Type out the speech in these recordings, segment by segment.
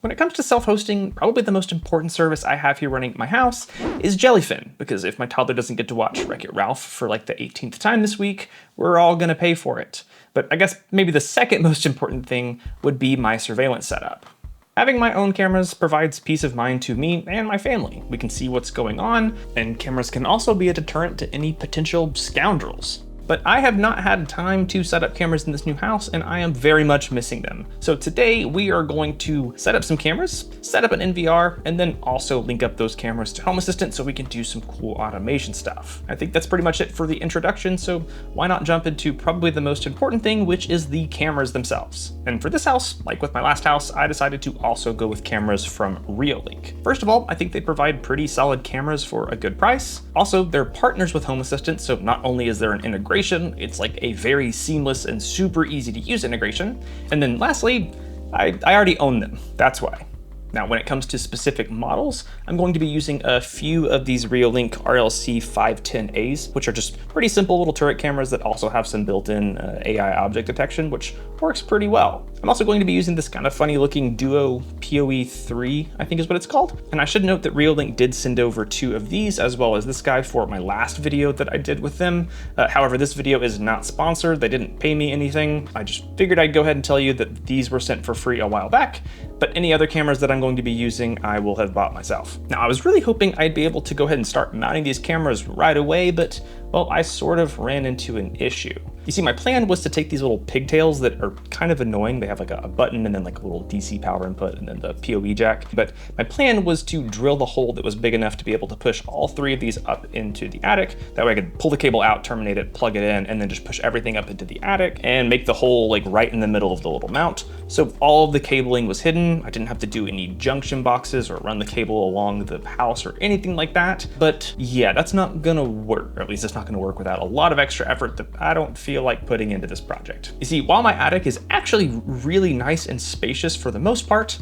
When it comes to self-hosting, probably the most important service I have here running at my house is Jellyfin, because if my toddler doesn't get to watch Wreck-It Ralph for like the 18th time this week, we're all gonna pay for it. But I guess maybe the second most important thing would be my surveillance setup. Having my own cameras provides peace of mind to me and my family. We can see what's going on, and cameras can also be a deterrent to any potential scoundrels. But I have not had time to set up cameras in this new house, and I am very much missing them. So today we are going to set up some cameras, set up an NVR, and then also link up those cameras to Home Assistant so we can do some cool automation stuff. I think that's pretty much it for the introduction, so why not jump into probably the most important thing, which is the cameras themselves. And for this house, like with my last house, I decided to also go with cameras from Reolink. First of all, I think they provide pretty solid cameras for a good price. Also, they're partners with Home Assistant, so not only is there an integration, it's like a very seamless and super easy to use integration. And then lastly, I already own them, that's why. Now, when it comes to specific models, I'm going to be using a few of these Reolink RLC 510As, which are just pretty simple little turret cameras that also have some built-in AI object detection, which works pretty well. I'm also going to be using this kind of funny looking Duo PoE3, I think is what it's called. And I should note that Reolink did send over 2 of these, as well as this guy for my last video that I did with them. However, this video is not sponsored. They didn't pay me anything. I just figured I'd go ahead and tell you that these were sent for free a while back, but any other cameras that I'm going to be using, I will have bought myself. Now, I was really hoping I'd be able to go ahead and start mounting these cameras right away, but well, I sort of ran into an issue. You see, my plan was to take these little pigtails that are kind of annoying. They have like a button and then like a little DC power input and then the PoE jack. But my plan was to drill the hole that was big enough to be able to push all 3 of these up into the attic. That way I could pull the cable out, terminate it, plug it in, and then just push everything up into the attic and make the hole like right in the middle of the little mount. So all of the cabling was hidden. I didn't have to do any junction boxes or run the cable along the house or anything like that. But yeah, that's not gonna work, or at least it's not gonna work without a lot of extra effort that I don't feel like putting into this project. You see, while my attic is actually really nice and spacious for the most part,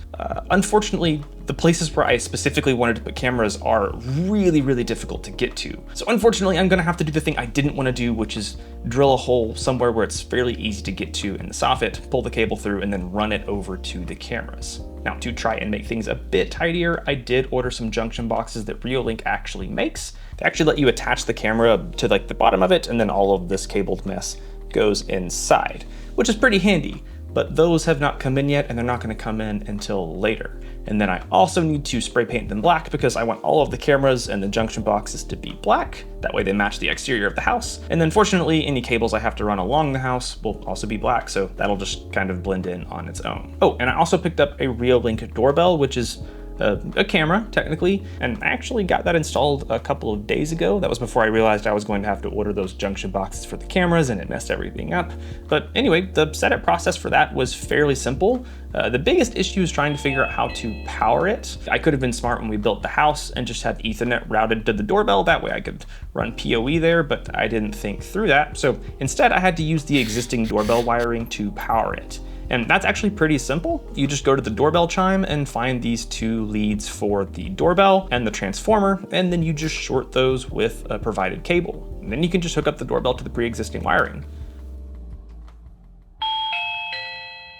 unfortunately, the places where I specifically wanted to put cameras are really, really difficult to get to. So unfortunately, I'm gonna have to do the thing I didn't wanna do, which is drill a hole somewhere where it's fairly easy to get to in the soffit, pull the cable through, and then run it over to the cameras. Now, to try and make things a bit tidier, I did order some junction boxes that Reolink actually makes. They actually let you attach the camera to like the bottom of it, and then all of this cabled mess goes inside, which is pretty handy. But those have not come in yet, and they're not going to come in until later. And then I also need to spray paint them black because I want all of the cameras and the junction boxes to be black. That way they match the exterior of the house. And then fortunately, any cables I have to run along the house will also be black, so that'll just kind of blend in on its own. Oh, and I also picked up a Reolink doorbell, which is a camera, technically, and I actually got that installed a couple of days ago. That was before I realized I was going to have to order those junction boxes for the cameras, and it messed everything up. But anyway, the setup process for that was fairly simple. The biggest issue is trying to figure out how to power it. I could have been smart when we built the house and just had Ethernet routed to the doorbell. That way I could run PoE there, but I didn't think through that. So instead I had to use the existing doorbell wiring to power it. And that's actually pretty simple. You just go to the doorbell chime and find these 2 leads for the doorbell and the transformer, and then you just short those with a provided cable. And then you can just hook up the doorbell to the pre-existing wiring.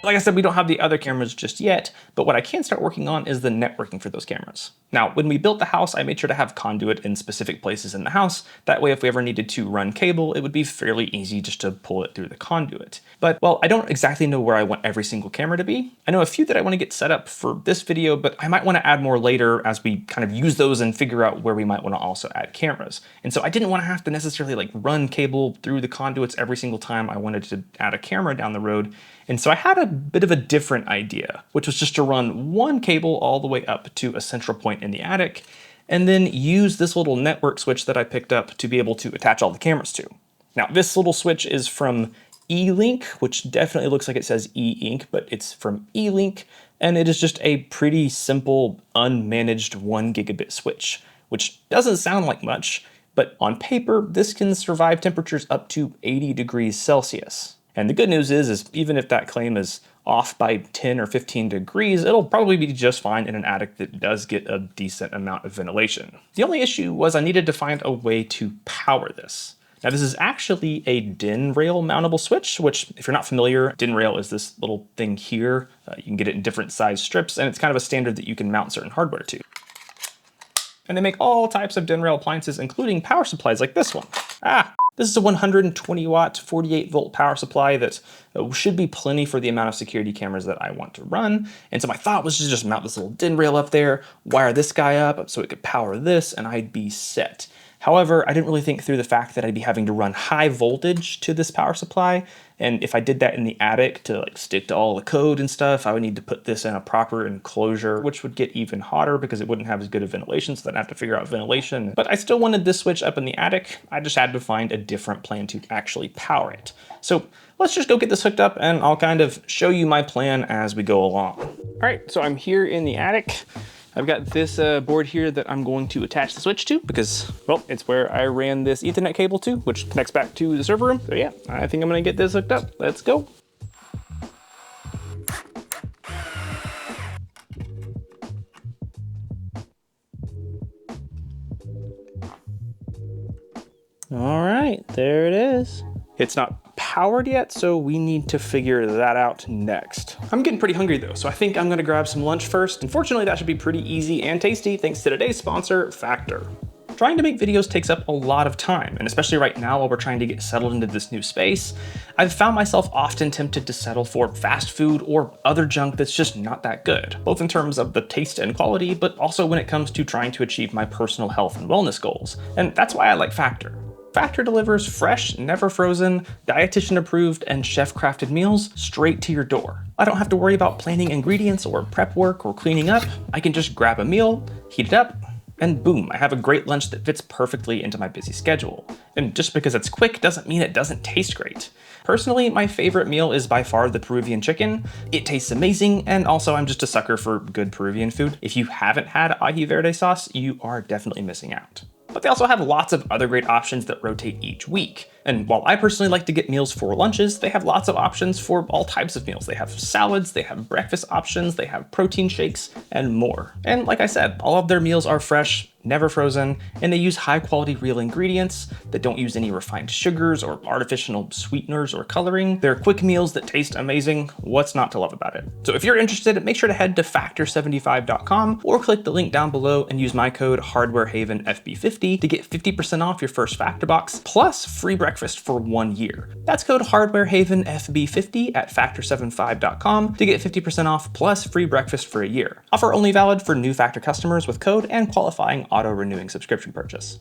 Like I said, we don't have the other cameras just yet, but what I can start working on is the networking for those cameras. Now, when we built the house, I made sure to have conduit in specific places in the house. That way, if we ever needed to run cable, it would be fairly easy just to pull it through the conduit. But, well, I don't exactly know where I want every single camera to be. I know a few that I want to get set up for this video, but I might want to add more later as we kind of use those and figure out where we might want to also add cameras. And so I didn't want to have to necessarily like run cable through the conduits every single time I wanted to add a camera down the road. And so I had a bit of a different idea, which was just to run one cable all the way up to a central point in the attic, and then use this little network switch that I picked up to be able to attach all the cameras to. Now, this little switch is from E-Link, which definitely looks like it says E-Ink, but it's from E-Link, and it is just a pretty simple, unmanaged 1 gigabit switch, which doesn't sound like much, but on paper, this can survive temperatures up to 80 degrees Celsius. And the good news is even if that claim is off by 10 or 15 degrees, it'll probably be just fine in an attic that does get a decent amount of ventilation. The only issue was I needed to find a way to power this. Now this is actually a DIN rail mountable switch, which if you're not familiar, DIN rail is this little thing here. You can get it in different size strips, and it's kind of a standard that you can mount certain hardware to. And they make all types of DIN rail appliances, including power supplies like this one. This is a 120 watt, 48 volt power supply that should be plenty for the amount of security cameras that I want to run. And so my thought was to just mount this little DIN rail up there, wire this guy up so it could power this, and I'd be set. However, I didn't really think through the fact that I'd be having to run high voltage to this power supply. And if I did that in the attic to like stick to all the code and stuff, I would need to put this in a proper enclosure, which would get even hotter because it wouldn't have as good of ventilation, so then I'd have to figure out ventilation. But I still wanted this switch up in the attic. I just had to find a different plan to actually power it. So let's just go get this hooked up and I'll kind of show you my plan as we go along. All right, so I'm here in the attic. I've got this board here that I'm going to attach the switch to because, well, it's where I ran this Ethernet cable to, which connects back to the server room. So yeah, I think I'm gonna get this hooked up. Let's go. All right, there it is. It's not powered yet, so we need to figure that out next. I'm getting pretty hungry though, so I think I'm gonna grab some lunch first. Unfortunately, that should be pretty easy and tasty thanks to today's sponsor, Factor. Trying to make videos takes up a lot of time, and especially right now while we're trying to get settled into this new space, I've found myself often tempted to settle for fast food or other junk that's just not that good, both in terms of the taste and quality, but also when it comes to trying to achieve my personal health and wellness goals. And that's why I like Factor. Factor delivers fresh, never frozen, dietitian approved, and chef crafted meals straight to your door. I don't have to worry about planning ingredients or prep work or cleaning up. I can just grab a meal, heat it up, and boom, I have a great lunch that fits perfectly into my busy schedule. And just because it's quick doesn't mean it doesn't taste great. Personally, my favorite meal is by far the Peruvian chicken. It tastes amazing, and also I'm just a sucker for good Peruvian food. If you haven't had ají verde sauce, you are definitely missing out. But they also have lots of other great options that rotate each week. And while I personally like to get meals for lunches, they have lots of options for all types of meals. They have salads, they have breakfast options, they have protein shakes, and more. And like I said, all of their meals are fresh, never frozen, and they use high quality real ingredients that don't use any refined sugars or artificial sweeteners or coloring. They're quick meals that taste amazing. What's not to love about it? So if you're interested, make sure to head to factor75.com or click the link down below and use my code HardwareHavenFB50 to get 50% off your first Factor box plus free breakfast for 1 year. That's code HardwareHavenFB50 at factor75.com to get 50% off plus free breakfast for a year. Offer only valid for new Factor customers with code and qualifying auto-renewing subscription purchase.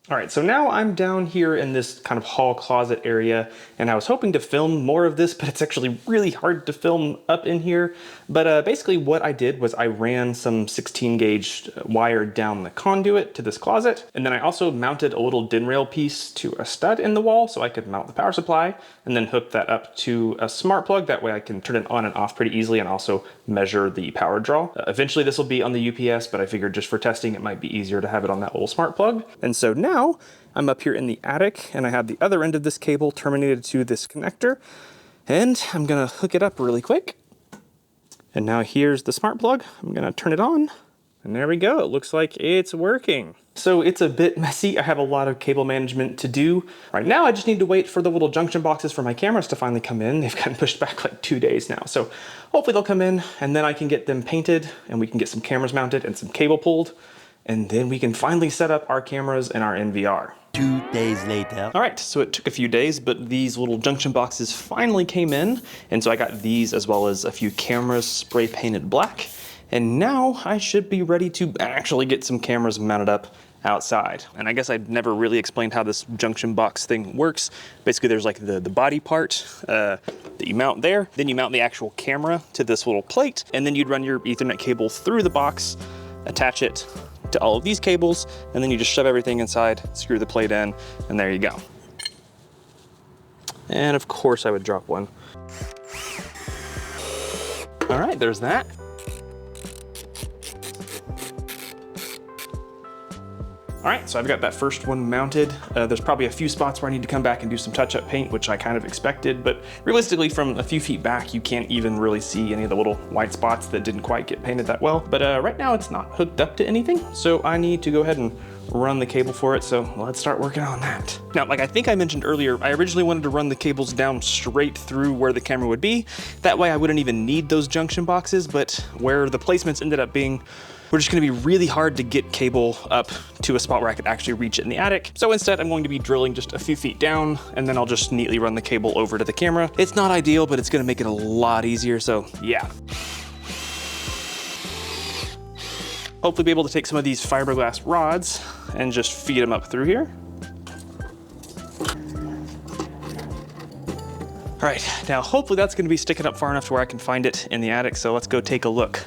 All right, so now I'm down here in this kind of hall closet area, and I was hoping to film more of this, but it's actually really hard to film up in here. But basically what I did was I ran some 16 gauge wire down the conduit to this closet, and then I also mounted a little DIN rail piece to a stud in the wall so I could mount the power supply, and then hook that up to a smart plug. That way I can turn it on and off pretty easily and also measure the power draw. Eventually this will be on the UPS, but I figured just for testing it might be easier to have it on that little smart plug. And so now I'm up here in the attic and I have the other end of this cable terminated to this connector, and I'm gonna hook it up really quick. And now here's the smart plug. I'm gonna turn it on and there we go. It looks like it's working. So it's a bit messy. I have a lot of cable management to do. Right now I just need to wait for the little junction boxes for my cameras to finally come in. They've gotten pushed back like 2 days now. So hopefully they'll come in and then I can get them painted and we can get some cameras mounted and some cable pulled. And then we can finally set up our cameras and our NVR. 2 days later. All right, so it took a few days, but these little junction boxes finally came in. And so I got these as well as a few cameras spray painted black. And now I should be ready to actually get some cameras mounted up outside. And I guess I'd never really explained how this junction box thing works. Basically there's like the body part that you mount there. Then you mount the actual camera to this little plate. And then you'd run your Ethernet cable through the box, attach it to all of these cables, and then you just shove everything inside, screw the plate in, and there you go. And of course I would drop one. All right, there's that. All right, so I've got that first one mounted. There's probably a few spots where I need to come back and do some touch-up paint, which I kind of expected, but realistically from a few feet back, you can't even really see any of the little white spots that didn't quite get painted that well. But right now it's not hooked up to anything, so I need to go ahead and run the cable for it, so let's start working on that. Now, like I think I mentioned earlier, I originally wanted to run the cables down straight through where the camera would be. That way I wouldn't even need those junction boxes, but where the placements ended up being, we're just gonna be really hard to get cable up to a spot where I could actually reach it in the attic. So instead, I'm going to be drilling just a few feet down, and then I'll just neatly run the cable over to the camera. It's not ideal, but it's gonna make it a lot easier, so yeah. Hopefully be able to take some of these fiberglass rods and just feed them up through here. All right, now hopefully that's gonna be sticking up far enough to where I can find it in the attic, so let's go take a look.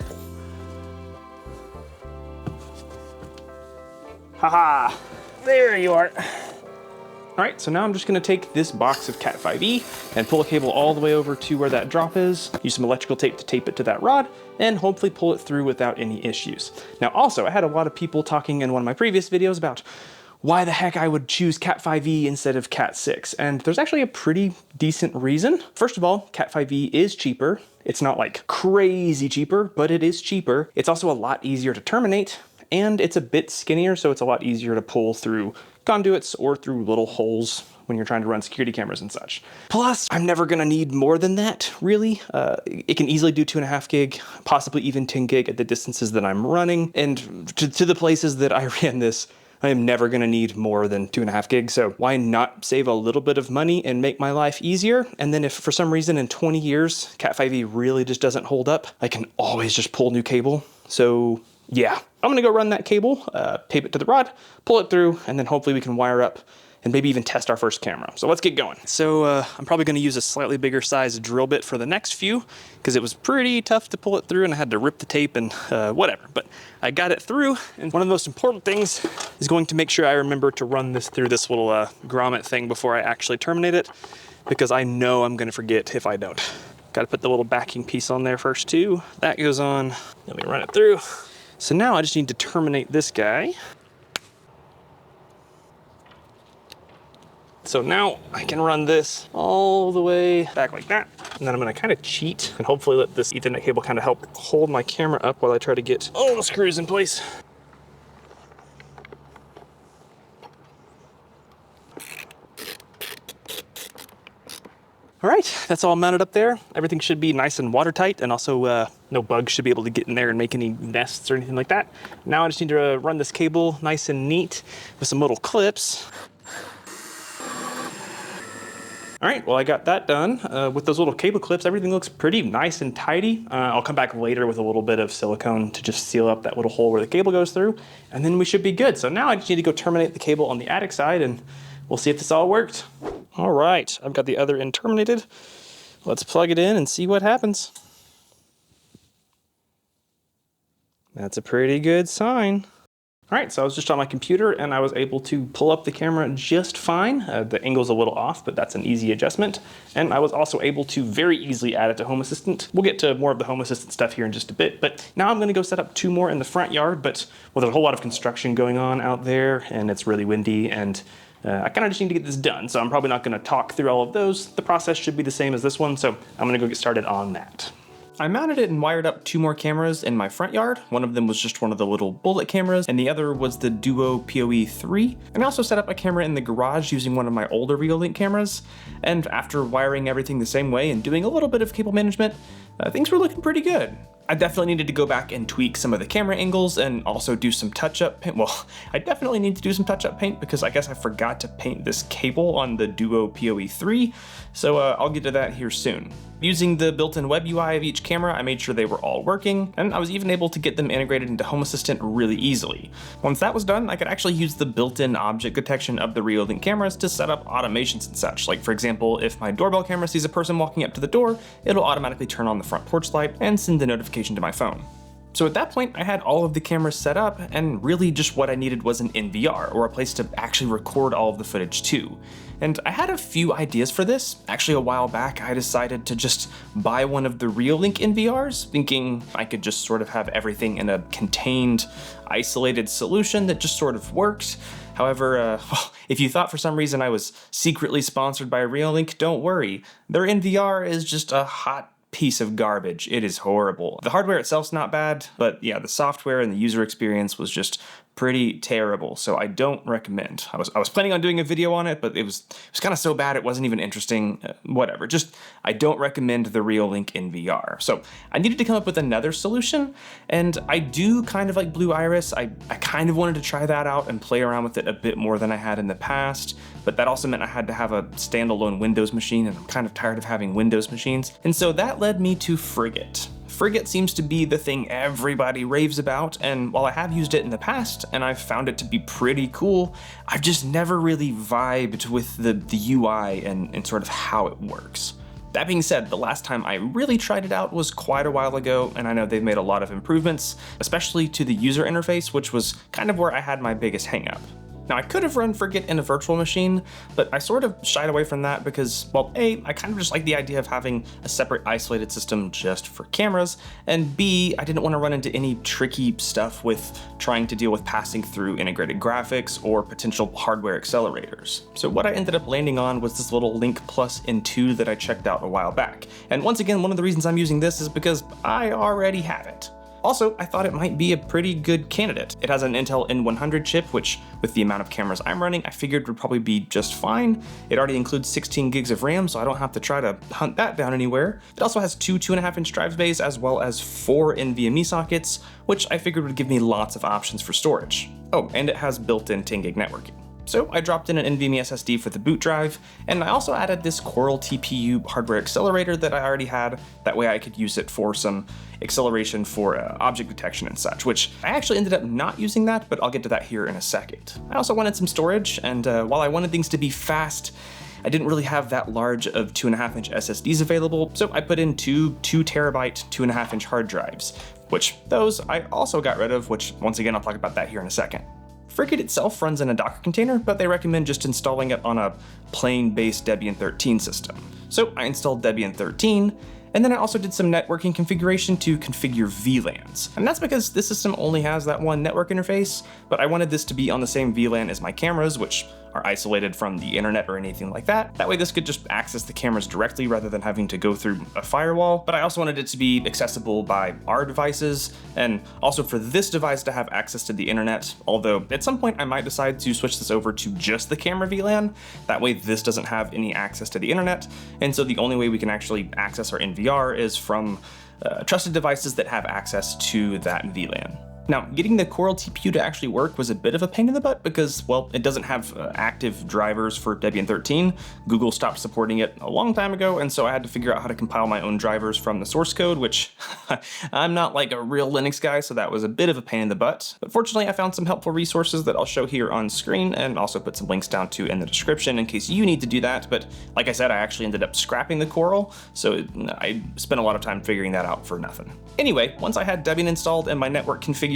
Haha, there you are. All right, so now I'm just gonna take this box of Cat 5e and pull a cable all the way over to where that drop is, use some electrical tape to tape it to that rod, and hopefully pull it through without any issues. Now also, I had a lot of people talking in one of my previous videos about why the heck I would choose Cat 5e instead of Cat 6, and there's actually a pretty decent reason. First of all, Cat 5e is cheaper. It's not like crazy cheaper, but it is cheaper. It's also a lot easier to terminate, and it's a bit skinnier, so it's a lot easier to pull through conduits or through little holes when you're trying to run security cameras and such. Plus, I'm never gonna need more than that, really. It can easily do 2.5 gig, possibly even 10 gig at the distances that I'm running. And to the places that I ran this, I am never gonna need more than 2.5 gigs. So why not save a little bit of money and make my life easier? And then if for some reason in 20 years, Cat 5e really just doesn't hold up, I can always just pull new cable. So yeah, I'm gonna go run that cable, tape it to the rod, pull it through, and then hopefully we can wire up and maybe even test our first camera. So let's get going. So I'm probably gonna use a slightly bigger size drill bit for the next few, because it was pretty tough to pull it through and I had to rip the tape and whatever, but I got it through. And one of the most important things is going to make sure I remember to run this through this little grommet thing before I actually terminate it, because I know I'm gonna forget if I don't. Gotta put the little backing piece on there first too. That goes on, let me run it through. So now I just need to terminate this guy. So now I can run this all the way back like that. And then I'm gonna kind of cheat and hopefully let this Ethernet cable kind of help hold my camera up while I try to get all the screws in place. All right, that's all mounted up there. Everything should be nice and watertight, and also no bugs should be able to get in there and make any nests or anything like that. Now I just need to run this cable nice and neat with some little clips. All right, well I got that done. With those little cable clips, everything looks pretty nice and tidy. I'll come back later with a little bit of silicone to just seal up that little hole where the cable goes through, and then we should be good. So now I just need to go terminate the cable on the attic side, and we'll see if this all worked. All right, I've got the other end terminated. Let's plug it in and see what happens. That's a pretty good sign. All right, so I was just on my computer and I was able to pull up the camera just fine. The angle's a little off, but that's an easy adjustment. And I was also able to very easily add it to Home Assistant. We'll get to more of the Home Assistant stuff here in just a bit, but now I'm gonna go set up 2 more in the front yard, but well, there's a whole lot of construction going on out there and it's really windy, and I kind of just need to get this done, so I'm probably not going to talk through all of those. The process should be the same as this one, so I'm going to go get started on that. I mounted it and wired up 2 more cameras in my front yard. One of them was just one of the little bullet cameras, and the other was the Duo PoE 3. And I also set up a camera in the garage using one of my older Reolink cameras. And after wiring everything the same way and doing a little bit of cable management, things were looking pretty good. I definitely needed to go back and tweak some of the camera angles and also do some touch-up paint. Well, I definitely need to do some touch-up paint because I guess I forgot to paint this cable on the Duo PoE 3, so I'll get to that here soon. Using the built-in web UI of each camera, I made sure they were all working, and I was even able to get them integrated into Home Assistant really easily. Once that was done, I could actually use the built-in object detection of the Reolink cameras to set up automations and such. Like, for example, if my doorbell camera sees a person walking up to the door, it'll automatically turn on the front porch light and send a notification to my phone. So at that point, I had all of the cameras set up, and really just what I needed was an NVR, or a place to actually record all of the footage too. And I had a few ideas for this. Actually, a while back, I decided to just buy one of the Reolink NVRs, thinking I could just sort of have everything in a contained, isolated solution that just sort of worked. However, if you thought for some reason I was secretly sponsored by Reolink, don't worry. Their NVR is just a hot piece of garbage. It is horrible. The hardware itself's not bad, but yeah, the software and the user experience was just pretty terrible, so I don't recommend. I was planning on doing a video on it, but it was kind of so bad it wasn't even interesting. Whatever. Just I don't recommend the Reolink in VR. So I needed to come up with another solution, and I do kind of like Blue Iris. I kind of wanted to try that out and play around with it a bit more than I had in the past, but that also meant I had to have a standalone Windows machine, and I'm kind of tired of having Windows machines. And so that led me to Frigate. Frigate seems to be the thing everybody raves about, and while I have used it in the past and I've found it to be pretty cool, I've just never really vibed with the UI and sort of how it works. That being said, the last time I really tried it out was quite a while ago, and I know they've made a lot of improvements, especially to the user interface, which was kind of where I had my biggest hang-up. Now, I could have run Frigate in a virtual machine, but I sort of shied away from that because, well, A, I kind of just like the idea of having a separate isolated system just for cameras, and B, I didn't want to run into any tricky stuff with trying to deal with passing through integrated graphics or potential hardware accelerators. So what I ended up landing on was this little Link Plus N2 that I checked out a while back. And once again, one of the reasons I'm using this is because I already have it. Also, I thought it might be a pretty good candidate. It has an Intel N100 chip, which, with the amount of cameras I'm running, I figured would probably be just fine. It already includes 16 gigs of RAM, so I don't have to try to hunt that down anywhere. It also has two 2.5-inch drive bays, as well as 4 NVMe sockets, which I figured would give me lots of options for storage. Oh, and it has built-in 10 gig networking. So I dropped in an NVMe SSD for the boot drive, and I also added this Coral TPU hardware accelerator that I already had. That way I could use it for some acceleration for object detection and such, which I actually ended up not using that, but I'll get to that here in a second. I also wanted some storage, and while I wanted things to be fast, I didn't really have that large of 2.5-inch SSDs available, so I put in two 2 terabyte 2.5-inch hard drives, which those I also got rid of, which once again, I'll talk about that here in a second. Frigate itself runs in a Docker container, but they recommend just installing it on a plain base Debian 13 system. So I installed Debian 13, and then I also did some networking configuration to configure VLANs. And that's because this system only has that one network interface, but I wanted this to be on the same VLAN as my cameras, which are isolated from the internet or anything like that. That way this could just access the cameras directly rather than having to go through a firewall. But I also wanted it to be accessible by our devices, and also for this device to have access to the internet, although at some point I might decide to switch this over to just the camera VLAN. That way this doesn't have any access to the internet, and so the only way we can actually access our NVR is from trusted devices that have access to that VLAN. Now, getting the Coral TPU to actually work was a bit of a pain in the butt because, well, it doesn't have active drivers for Debian 13. Google stopped supporting it a long time ago, and so I had to figure out how to compile my own drivers from the source code, which I'm not like a real Linux guy, so that was a bit of a pain in the butt. But fortunately, I found some helpful resources that I'll show here on screen, and also put some links down to in the description in case you need to do that. But like I said, I actually ended up scrapping the Coral, so I spent a lot of time figuring that out for nothing. Anyway, once I had Debian installed and my network configured,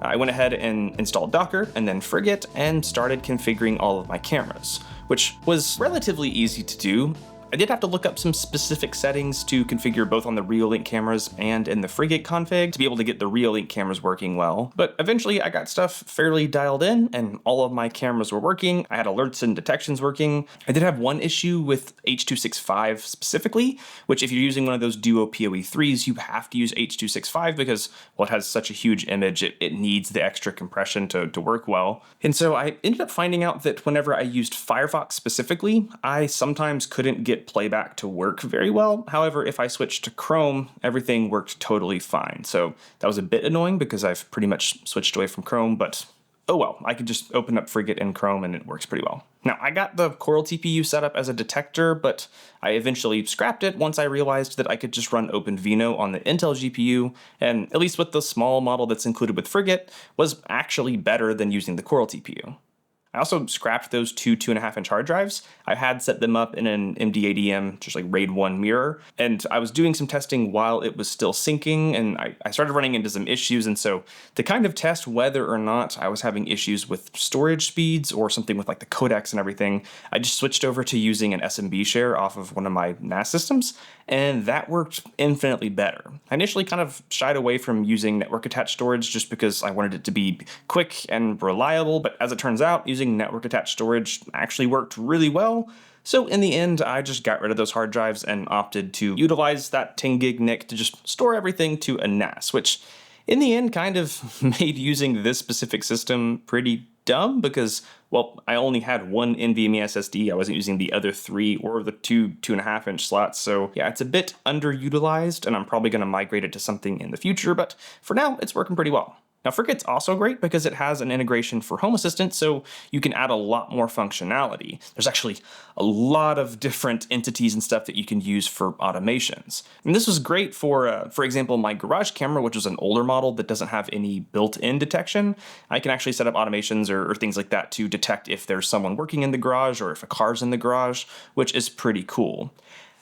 I went ahead and installed Docker and then Frigate and started configuring all of my cameras, which was relatively easy to do. I did have to look up some specific settings to configure both on the Reolink cameras and in the Frigate config to be able to get the Reolink cameras working well. But eventually I got stuff fairly dialed in and all of my cameras were working. I had alerts and detections working. I did have one issue with H.265 specifically, which if you're using one of those Duo PoE3s, you have to use H.265 because, well, it has such a huge image, it needs the extra compression to work well. And so I ended up finding out that whenever I used Firefox specifically, I sometimes couldn't get playback to work very well. However, if I switched to Chrome, everything worked totally fine. So that was a bit annoying because I've pretty much switched away from Chrome, but oh well, I could just open up Frigate in Chrome and it works pretty well. Now, I got the Coral TPU set up as a detector, but I eventually scrapped it once I realized that I could just run OpenVINO on the Intel GPU, and at least with the small model that's included with Frigate, was actually better than using the Coral TPU. I also scrapped those two 2.5-inch hard drives. I had set them up in an MDADM, just like RAID 1 mirror, and I was doing some testing while it was still syncing, and I started running into some issues, and so to kind of test whether or not I was having issues with storage speeds or something with like the codecs and everything, I just switched over to using an SMB share off of one of my NAS systems, and that worked infinitely better. I initially kind of shied away from using network-attached storage just because I wanted it to be quick and reliable, but as it turns out, using network-attached storage actually worked really well. So in the end, I just got rid of those hard drives and opted to utilize that 10 gig NIC to just store everything to a NAS, which in the end kind of made using this specific system pretty dumb because, well, I only had one NVMe SSD. I wasn't using the other 3 or the 2.5-inch slots. So yeah, it's a bit underutilized and I'm probably going to migrate it to something in the future, but for now it's working pretty well. Now, Frigate's also great because it has an integration for Home Assistant, so you can add a lot more functionality. There's actually a lot of different entities and stuff that you can use for automations. And this was great for example, my garage camera, which is an older model that doesn't have any built-in detection. I can actually set up automations or things like that to detect if there's someone working in the garage or if a car's in the garage, which is pretty cool.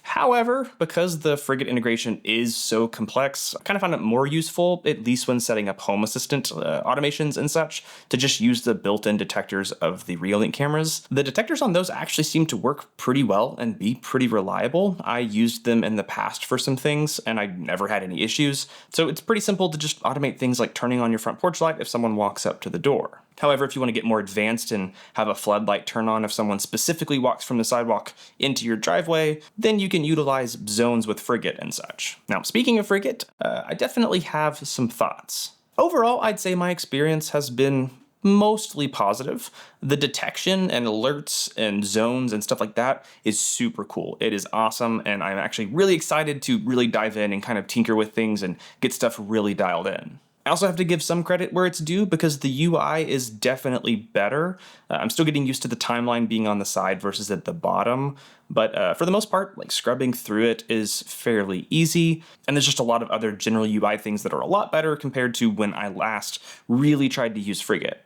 However, because the Frigate integration is so complex, I kind of found it more useful, at least when setting up Home Assistant automations and such, to just use the built-in detectors of the Reolink cameras. The detectors on those actually seem to work pretty well and be pretty reliable. I used them in the past for some things, and I never had any issues. So it's pretty simple to just automate things like turning on your front porch light if someone walks up to the door. However, if you want to get more advanced and have a floodlight turn on if someone specifically walks from the sidewalk into your driveway, then you can utilize zones with Frigate and such. Now, speaking of Frigate, I definitely have some thoughts. Overall, I'd say my experience has been mostly positive. The detection and alerts and zones and stuff like that is super cool. It is awesome, and I'm actually really excited to really dive in and kind of tinker with things and get stuff really dialed in. I also have to give some credit where it's due because the UI is definitely better. I'm still getting used to the timeline being on the side versus at the bottom, but for the most part, like scrubbing through it is fairly easy, and there's just a lot of other general UI things that are a lot better compared to when I last really tried to use Frigate.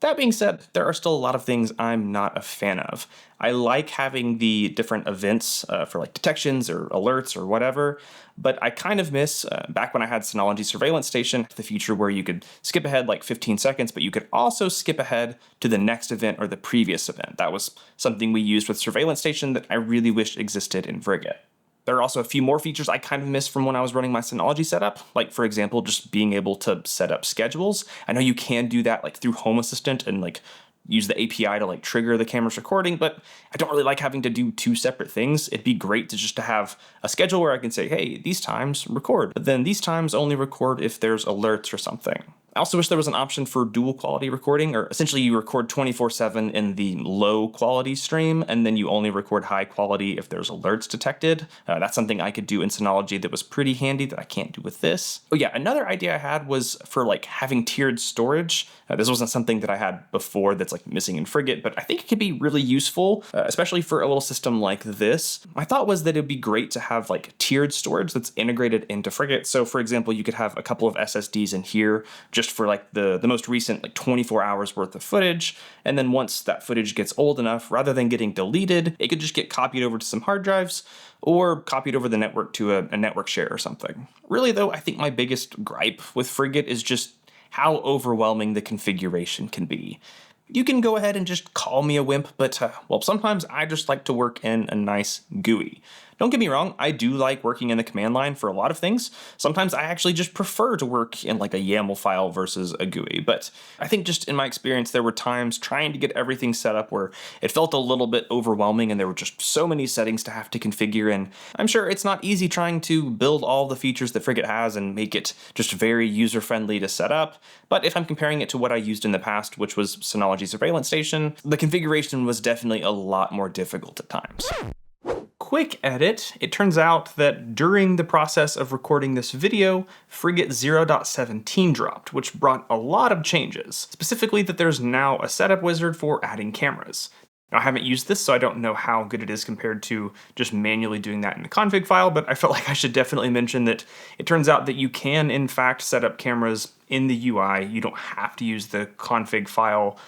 That being said, there are still a lot of things I'm not a fan of. I like having the different events for like detections or alerts or whatever, but I kind of miss, back when I had Synology Surveillance Station, the feature where you could skip ahead like 15 seconds, but you could also skip ahead to the next event or the previous event. That was something we used with Surveillance Station that I really wished existed in Frigate. There are also a few more features I kind of missed from when I was running my Synology setup, like for example, just being able to set up schedules. I know you can do that like through Home Assistant and like use the API to like trigger the camera's recording, but I don't really like having to do 2 separate things. It'd be great to just to have a schedule where I can say, hey, these times record, but then these times only record if there's alerts or something. I also wish there was an option for dual quality recording, or essentially you record 24/7 in the low quality stream, and then you only record high quality if there's alerts detected. That's something I could do in Synology that was pretty handy that I can't do with this. Oh yeah, another idea I had was for like having tiered storage. This wasn't something that I had before that's like missing in Frigate, but I think it could be really useful, especially for a little system like this. My thought was that it'd be great to have like tiered storage that's integrated into Frigate. So for example, you could have a couple of SSDs in here just for like the most recent like 24 hours worth of footage. And then once that footage gets old enough, rather than getting deleted, it could just get copied over to some hard drives or copied over the network to a network share or something. Really though, I think my biggest gripe with Frigate is just how overwhelming the configuration can be. You can go ahead and just call me a wimp, but well, sometimes I just like to work in a nice GUI. Don't get me wrong, I do like working in the command line for a lot of things. Sometimes I actually just prefer to work in like a YAML file versus a GUI, but I think just in my experience, there were times trying to get everything set up where it felt a little bit overwhelming and there were just so many settings to have to configure, and I'm sure it's not easy trying to build all the features that Frigate has and make it just very user-friendly to set up, but if I'm comparing it to what I used in the past, which was Synology Surveillance Station, the configuration was definitely a lot more difficult at times. Quick edit, it turns out that during the process of recording this video, Frigate 0.17 dropped, which brought a lot of changes. Specifically that there's now a setup wizard for adding cameras. Now, I haven't used this, so I don't know how good it is compared to just manually doing that in the config file, but I felt like I should definitely mention that it turns out that you can, in fact, set up cameras in the UI. You don't have to use the config file,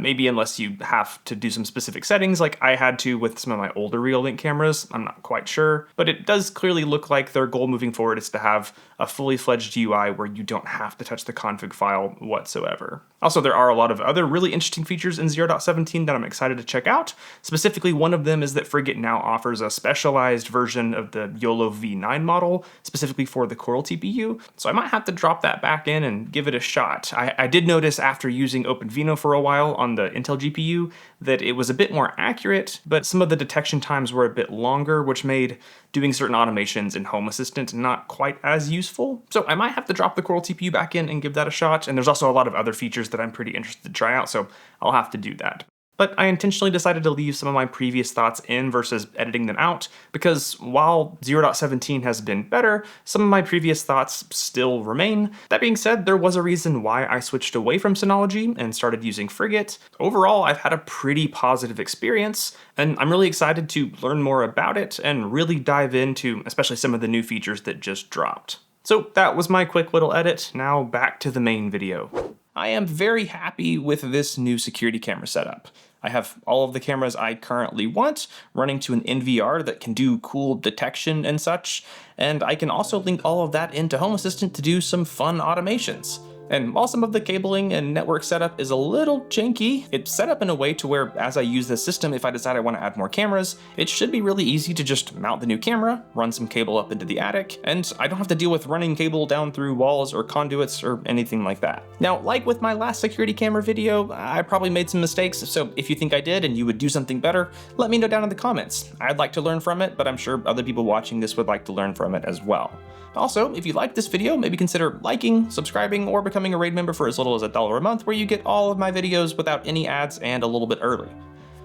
maybe unless you have to do some specific settings like I had to with some of my older Reolink cameras. I'm not quite sure, but it does clearly look like their goal moving forward is to have a fully fledged UI where you don't have to touch the config file whatsoever. Also, there are a lot of other really interesting features in 0.17 that I'm excited to check out. Specifically, one of them is that Frigate now offers a specialized version of the YOLO V9 model, specifically for the Coral TPU, so I might have to drop that back in and give it a shot. I did notice after using OpenVINO for a while on the Intel GPU that it was a bit more accurate, but some of the detection times were a bit longer, which made doing certain automations in Home Assistant not quite as useful. So I might have to drop the Coral TPU back in and give that a shot. And there's also a lot of other features that I'm pretty interested to try out, so I'll have to do that. But I intentionally decided to leave some of my previous thoughts in versus editing them out, because while 0.17 has been better, some of my previous thoughts still remain. That being said, there was a reason why I switched away from Synology and started using Frigate. Overall, I've had a pretty positive experience, and I'm really excited to learn more about it and really dive into especially some of the new features that just dropped. So that was my quick little edit. Now back to the main video. I am very happy with this new security camera setup. I have all of the cameras I currently want running to an NVR that can do cool detection and such, and I can also link all of that into Home Assistant to do some fun automations. And while some of the cabling and network setup is a little janky, it's set up in a way to where as I use this system, if I decide I want to add more cameras, it should be really easy to just mount the new camera, run some cable up into the attic, and I don't have to deal with running cable down through walls or conduits or anything like that. Now, like with my last security camera video, I probably made some mistakes, so if you think I did and you would do something better, let me know down in the comments. I'd like to learn from it, but I'm sure other people watching this would like to learn from it as well. Also, if you liked this video, maybe consider liking, subscribing, or becoming a Raid member for as little as $1 a month, where you get all of my videos without any ads and a little bit early.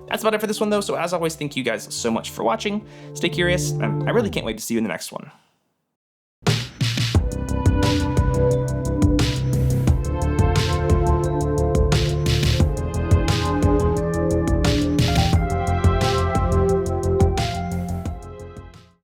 That's about it for this one though, so as always, thank you guys so much for watching. Stay curious, and I really can't wait to see you in the next one.